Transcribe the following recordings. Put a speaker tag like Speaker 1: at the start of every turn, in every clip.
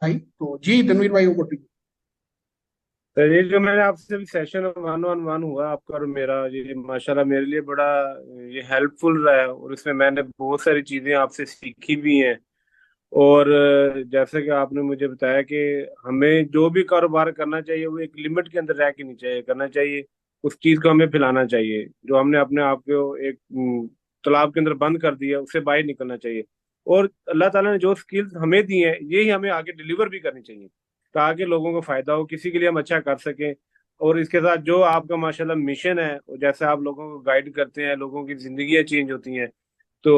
Speaker 1: भाई तो जी तनवीर भाई ओवर टू यू।
Speaker 2: तो ये जो मैंने आपसे भी सेशन वन ऑन वन हुआ आपका और मेरा, ये माशाल्लाह मेरे लिए बड़ा ये हेल्पफुल रहा है, और इसमें मैंने बहुत सारी चीजें आपसे सीखी भी हैं। और जैसे कि आपने मुझे बताया कि हमें जो भी कारोबार करना चाहिए वो एक लिमिट के अंदर रह के नहीं चाहिए करना चाहिए। उस चीज को हमें फैलाना चाहिए। जो हमने अपने आप को एक तालाब के अंदर बंद कर दिया, उससे बाहर निकलना चाहिए। और अल्लाह ताला ने जो स्किल्स हमें दी हैं, यही हमें आगे डिलीवर भी करनी चाहिए, ताकि लोगों को फायदा हो, किसी के लिए हम अच्छा कर सकें। और इसके साथ जो आपका माशाल्लाह मिशन है, और जैसे आप लोगों को गाइड करते हैं, लोगों की जिंदगियां चेंज होती हैं, तो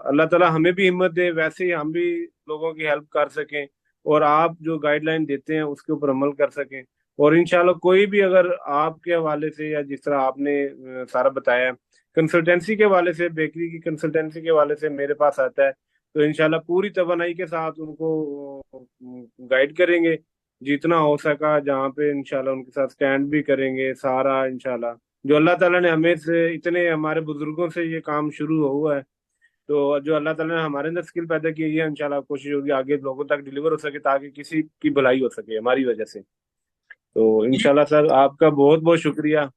Speaker 2: अल्लाह ताला हमें भी हिम्मत दे, वैसे ही हम भी लोगों की हेल्प कर सकें, और आप जो गाइडलाइन देते हैं उसके ऊपर अमल कर सकें। और इंशाल्लाह कोई भी अगर आपके हवाले से, या जिस तरह आपने सारा बताया, कंसल्टेंसी के हवाले से, बेकरी की कंसल्टेंसी के हवाले से मेरे पास आता है, तो इंशाल्लाह पूरी तवनाई के साथ उनको गाइड करेंगे जितना हो सका, जहाँ पे इंशाल्लाह उनके साथ स्टैंड भी करेंगे सारा इंशाल्लाह। जो अल्लाह ताला ने हमें से, इतने हमारे बुजुर्गों से ये काम शुरू हुआ है, तो जो अल्लाह ताला ने हमारे अंदर स्किल पैदा की है, ये इंशाल्लाह कोशिश होगी आगे लोगों तक डिलीवर हो सके, ताकि किसी की भलाई हो सके हमारी वजह से। तो इंशाल्लाह सर, आपका बहुत बहुत शुक्रिया।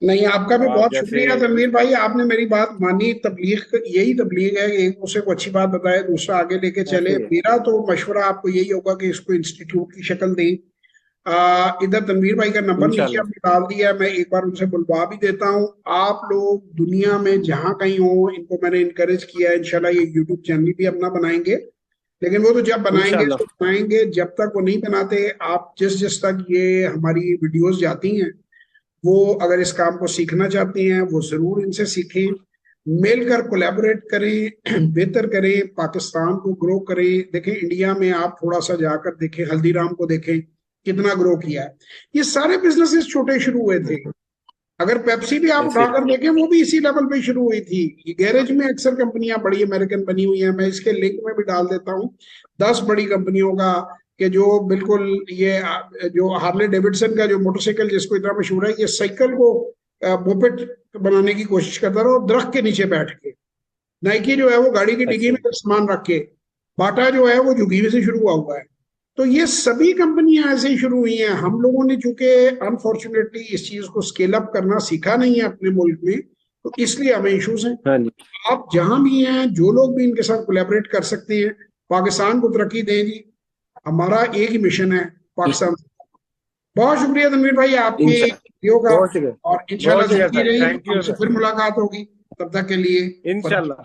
Speaker 1: नहीं, आपका भी
Speaker 2: आप
Speaker 1: बहुत
Speaker 2: जैसे
Speaker 1: शुक्रिया तनवीर भाई, आपने मेरी बात मानी। तबलीग यही तबलीग है कि एक दूसरे को अच्छी बात बताए, दूसरा आगे लेके
Speaker 2: ऐसे
Speaker 1: चले।
Speaker 2: ही है।
Speaker 1: मेरा तो मशवरा आपको यही होगा कि इसको इंस्टीट्यूट की शक्ल दें। इधर तनवीर भाई का नंबर नीचे
Speaker 2: इंशाल्लाह।
Speaker 1: आपने डाल दिया है, मैं एक बार उनसे बुलवा भी देता हूँ। आप लोग दुनिया में जहां कहीं हो, इनको मैंने इनकरेज किया है। इंशाल्लाह ये यूट्यूब चैनल भी अपना बनाएंगे, लेकिन वो तो जब बनाएंगे
Speaker 2: इंशाल्लाह।
Speaker 1: तो बनाएंगे, जब तक वो नहीं बनाते। आप जिस जिस तक ये हमारी वीडियोस जाती हैं, वो अगर इस काम को सीखना चाहती हैं वो जरूर इनसे सीखें। मिलकर कोलैबोरेट करें, बेहतर करें, पाकिस्तान को ग्रो करें। देखें इंडिया में आप थोड़ा सा जाकर देखें, हल्दीराम को देखें कितना ग्रो किया है। ये सारे बिजनेसेस छोटे शुरू हुए थे। अगर पेप्सी भी आप
Speaker 2: ऐसे ही
Speaker 1: उठाकर देखें, वो भी इसी लेवल पे शुरू हुई थी। ये गैरेज में अक्सर कंपनियां बड़ी अमेरिकन बनी हुई हैं, मैं इसके लिंक में भी डाल देता हूँ 10 बड़ी कंपनियों का, कि जो बिल्कुल ये जो हार्ले डेविडसन का जो मोटरसाइकिल जिसको इतना मशहूर है, ये साइकिल को मोपेड बनाने की कोशिश करता रहा, और दरख्त के नीचे बैठ के। नाइकी जो है वो गाड़ी की डिग्गी
Speaker 2: अच्छा।
Speaker 1: में सामान रख के। बाटा जो है वो झुग्गी में से शुरू हुआ है। तो ये सभी कंपनियां ऐसे ही शुरू हुई हैं। हम लोगों ने चूंकि अनफॉर्चुनेटली इस चीज को स्केल अप करना सीखा नहीं है अपने मुल्क में, तो इसलिए हमें इश्यूज हैं।
Speaker 2: हाँ जी।
Speaker 1: आप जहां भी हैं, जो लोग भी इनके साथ कोलैबोरेट कर सकते हैं, पाकिस्तान को तरक्की दें जी। हमारा एक ही मिशन है, पाकिस्तान। बहुत शुक्रिया तनवीर भाई आपके
Speaker 2: इंशा
Speaker 1: वीडियो का।
Speaker 2: बहुत शुक्रिया।
Speaker 1: और इंशाल्लाह
Speaker 2: बहुत शुक्रिया
Speaker 1: जल्दी
Speaker 2: सर,
Speaker 1: रही
Speaker 2: थैंक यू
Speaker 1: हमसे
Speaker 2: सर।
Speaker 1: फिर मुलाकात होगी। तब तक के लिए
Speaker 2: इंशाल्लाह।